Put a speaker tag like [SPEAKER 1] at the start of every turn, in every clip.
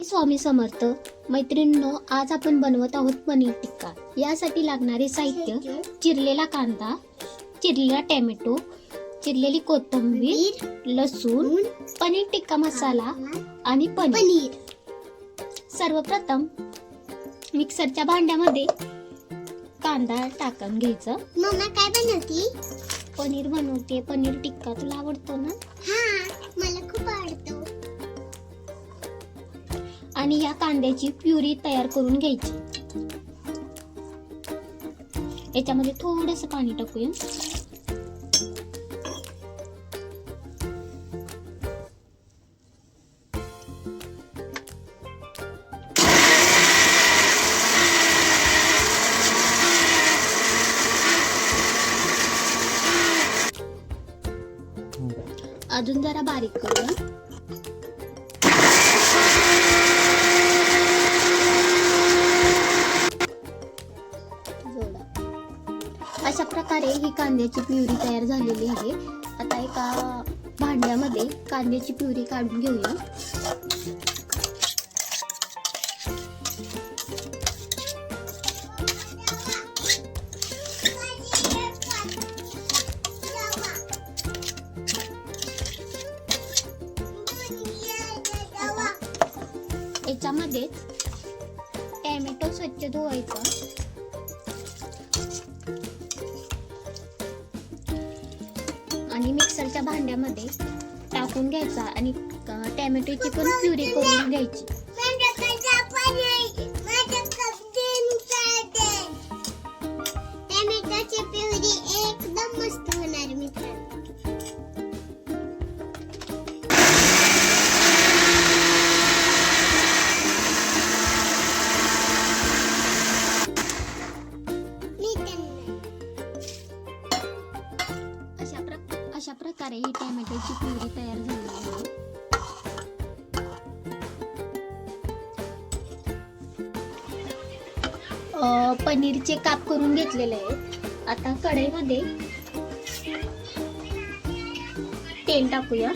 [SPEAKER 1] स्वामी समर्थ. मैत्रिणींनो, आज आपण बनवत आहोत पनीर टिक्का. यासाठी लागणारे साहित्य: चिरलेला कांदा, चिरलेला टोमॅटो, चिरलेली कोथिंबीर, लसूण, पनीर टिक्का मसाला आणि पनीर. सर्वप्रथम मिक्सरच्या भांड्यामध्ये कांदा टाकून घ्यायचं.
[SPEAKER 2] मम्मा काय बनवती?
[SPEAKER 1] पनीर बनवते. पनीर टिक्का तुला आवडतो ना?
[SPEAKER 2] हा, मला खूप आवडतो.
[SPEAKER 1] आणि या कांद्याची प्युरी तयार करून घ्यायची. याच्यामध्ये थोडंसं पाणी टाकूया. अजून जरा बारीक करूया. अशा प्रकारे ही कांद्याची प्युरी तयार झालेली आहे. आता एका भांड्यामध्ये कांद्याची प्युरी काढून घेऊया. याच्यामध्ये टोमॅटो स्वच्छ धुवायचा. आणि मिक्सरच्या भांड्यामध्ये टाकून घ्यायचा आणि टोमॅटोची पण प्युरी करून घ्यायची.
[SPEAKER 2] टोमॅटोची प्युरी एकदम मस्त होणार मित्रांनो.
[SPEAKER 1] अशा प्रकारे ही टोमॅटोची प्युरी तयार झाली आहे. पनीरचे काप करून घेतलेले आहेत. आता कढईमध्ये तेल टाकूया.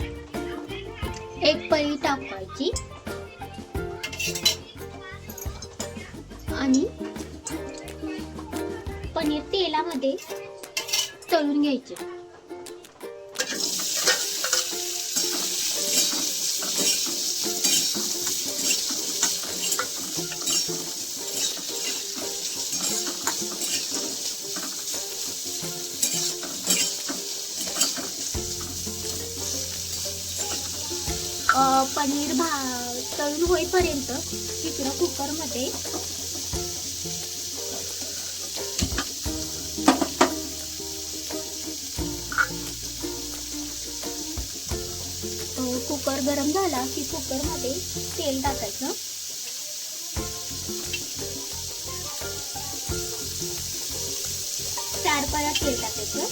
[SPEAKER 1] एक पळी टाकायची आणि पनीर तेलामध्ये तळून घ्यायचे. पनीर तळून होईपर्यंत तिकडं कुकरमध्ये कुकर गरम झाला की कुकरमध्ये तेल टाकायचं. चार पळ्या तेल टाकायचं.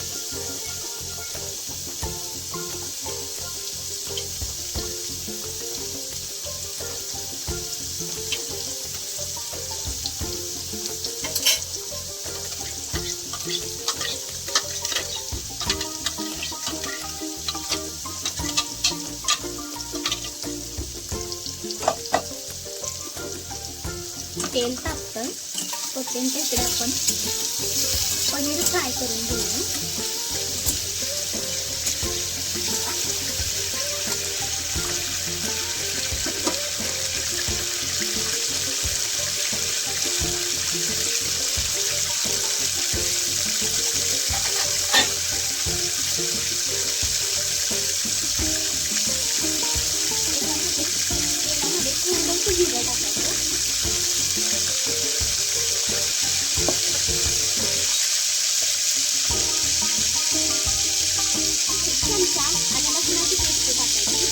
[SPEAKER 1] तेल टाकतं तोपर्यंत इकडे आपण पनीर फ्राय करून घेऊया. तेलामध्ये थोडंसं जिरं टाकायचं. चमचा आलं लसणाची पेस्ट टाकायची.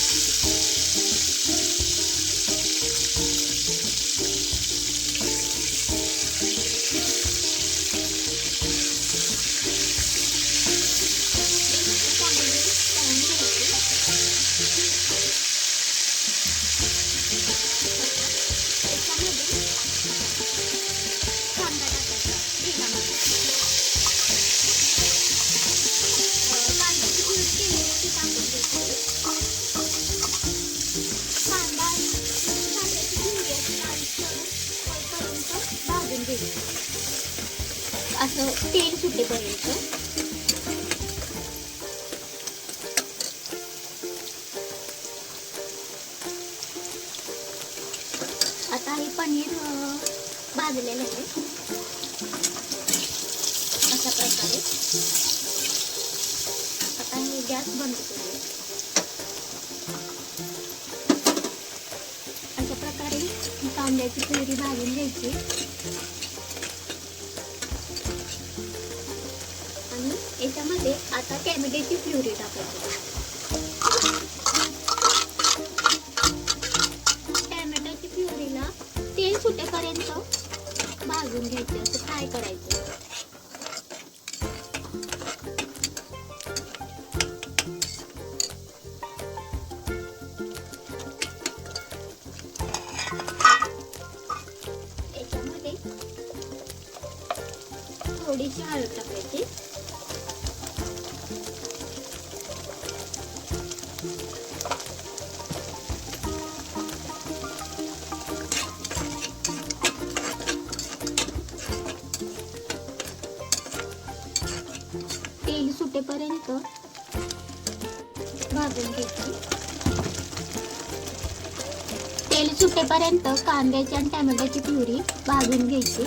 [SPEAKER 1] असं तेल सुटेपर्यंत. आता हे पनीर भाजलेलं आहे अशा प्रकारे. आता हे गॅस बंद करूया. अशा प्रकारे कांद्याची प्युरी भाजून घ्यायची आणि याच्यामध्ये आता टॅमॅटोची प्युरी टाकायची. टॅमॅटोची प्युरीला तेल सुटेपर्यंत भाजून घ्यायचे, असं फ्राय करायचं. याच्यामध्ये थोडीशी हळद टाकायची. तेल सुटेपर्यंत भाजून घ्यायची. तेल सुटेपर्यंत कांद्याची आणि टोमॅटोची प्युरी भाजून घ्यायची.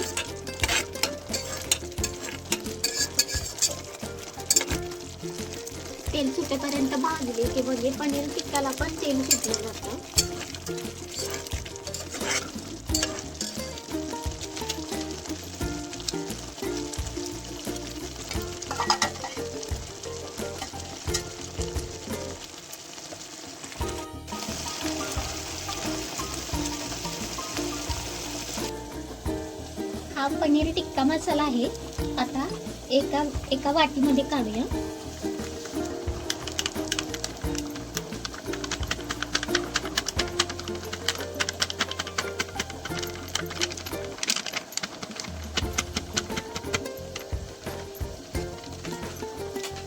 [SPEAKER 1] तेल सुटेपर्यंत भाजले की म्हणजे पनीर टिक्काला पण तेल सुटलं जातं. हा पनीर टिक्का मसाला आहे. आता एका वाटीमध्ये काढूया.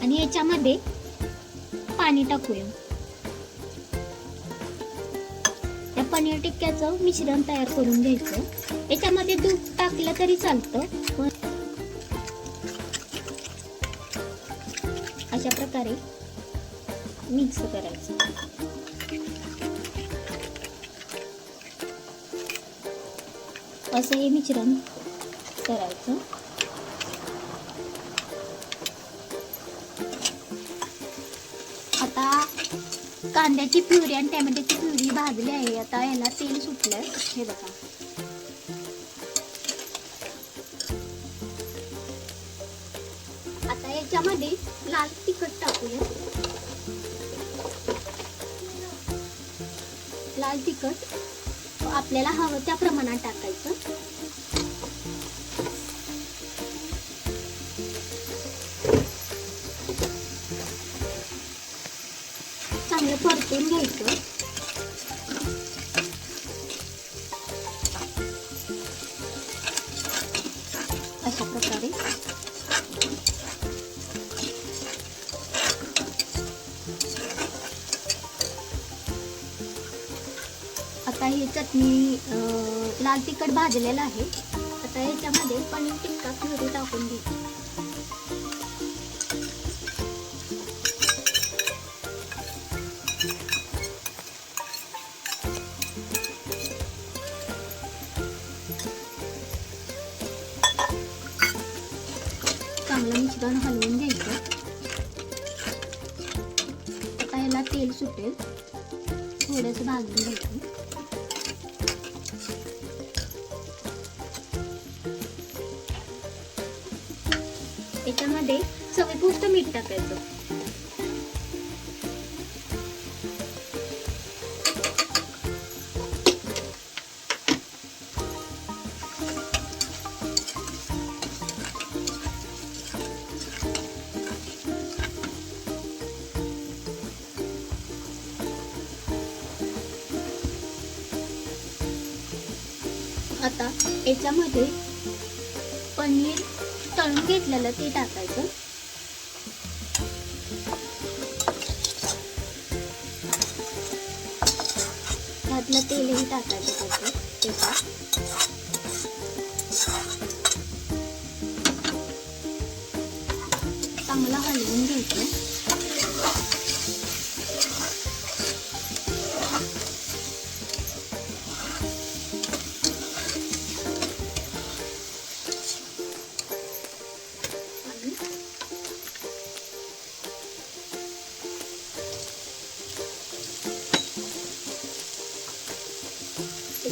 [SPEAKER 1] आणि याच्यामध्ये पाणी टाकूया. त्या पनीर टिक्क्याचं मिश्रण तयार करून घ्यायचं. याच्यामध्ये दूध टाकलं तरी चालतं. अशा प्रकारे मिक्स करायचं. असं हे मिश्रण करायचं. आता कांद्याची प्युरी आणि टोमॅटोची प्युरी भाजली आहे. आता याला तेल सुटलंय, हे बघा. आता याच्यामध्ये लाल तिखट टाकूया. लाल तिखट आपल्याला हवं त्या प्रमाणात टाकायचं. चांगलं परतून घ्यायचं. अशा प्रकारे आता ही चटणी लाल तिखट भाजलेलं आहे. आता याच्यामध्ये पनीर टिक्का प्युरी टाकून घ्यायची. चांगलं मिश्रण हलवून घ्यायचं. आता याला तेल सुटेल, थोडंसं भाजून घ्यायचं. याच्यामध्ये चवीपुरतं मीठ टाकायचं. आता याच्यामध्ये पनीर तळून घेतलेलं ते टाकायचं. त्यातलं तेलही टाकायचं त्याच्यात.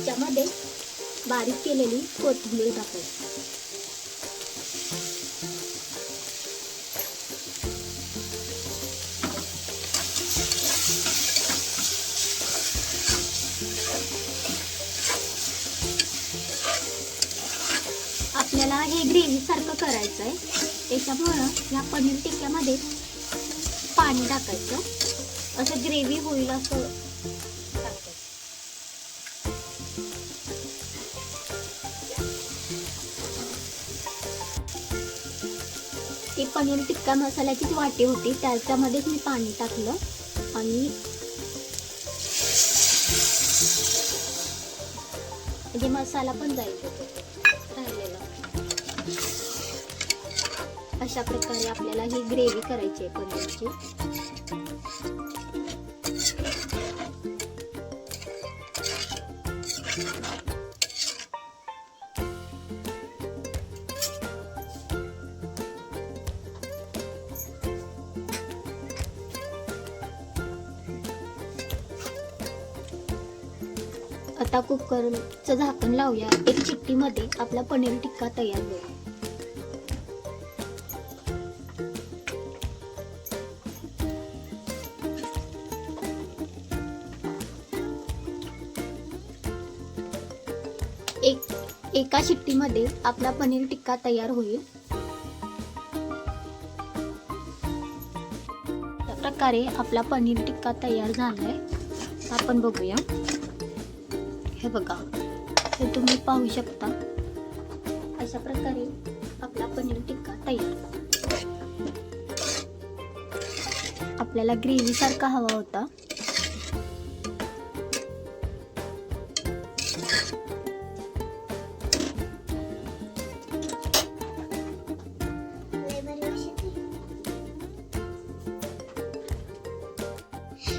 [SPEAKER 1] याच्यामध्ये बारीक केलेली कोथिंबीर टाकायची. आपल्याला हे ग्रेव्ही सारखं करायचं आहे, त्याच्यामुळं या पनीर टिक्क्यामध्ये पाणी टाकायचं, असं ग्रेव्ही होईल असं टाकायचं. ती पनीर टिक्का मसाल्याचीच वाटी होती, त्याच्यामध्येच मी पाणी टाकलं आणि म्हणजे मसाला पण जाईल राहिलेला. अशा प्रकारे आपल्याला ही ग्रेव्ही करायची आहे पनीरची. आता कुकरचं झाकण लावूया. 1 चिट्टीमध्ये आपला पनीर टिक्का तयार होईल. एका शिट्टीमध्ये आपला पनीर टिक्का तयार होईल. त्या प्रकारे आपला पनीर टिक्का तयार झालाय. आपण बघूया. हे बघा, हे तुम्ही पाहू शकता. अशा प्रकारे आपला पनीर टिक्का तयार. आपल्याला ग्रेव्ही सारखा हवा होता.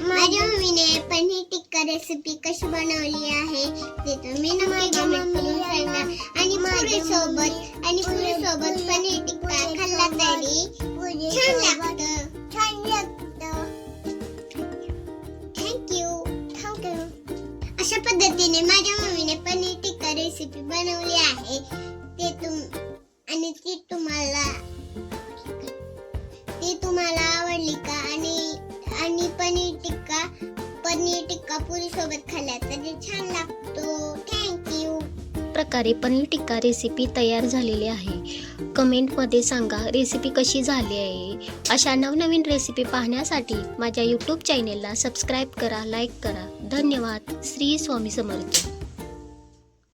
[SPEAKER 2] माझ्या मम्मीने पनीर टिक्का रेसिपी कशी बनवली आहे ते तुम्ही नक्की कमेंट करून सांगा. आणि पुरी सोबत पनीर टिक्का खाल्ला तरी छान लागतं. थँक्यू. अशा पद्धतीने माझ्या मम्मीने पनीर टिक्का रेसिपी बनवली आहे. ती तुम्हाला आवडली का? आणि पनीर टिक्का पुरी सोबत खाल्ला तर छान लागतो. थँक्यू.
[SPEAKER 1] प्रकारे पनीर टिक्का रेसिपी तयार झालेली आहे. कमेंटमध्ये सांगा रेसिपी कशी झाली आहे. अशा नवनवीन रेसिपी पाहण्यासाठी माझ्या यूट्यूब चॅनेलला सबस्क्राईब करा, लाईक करा. धन्यवाद. श्री स्वामी समर्थ.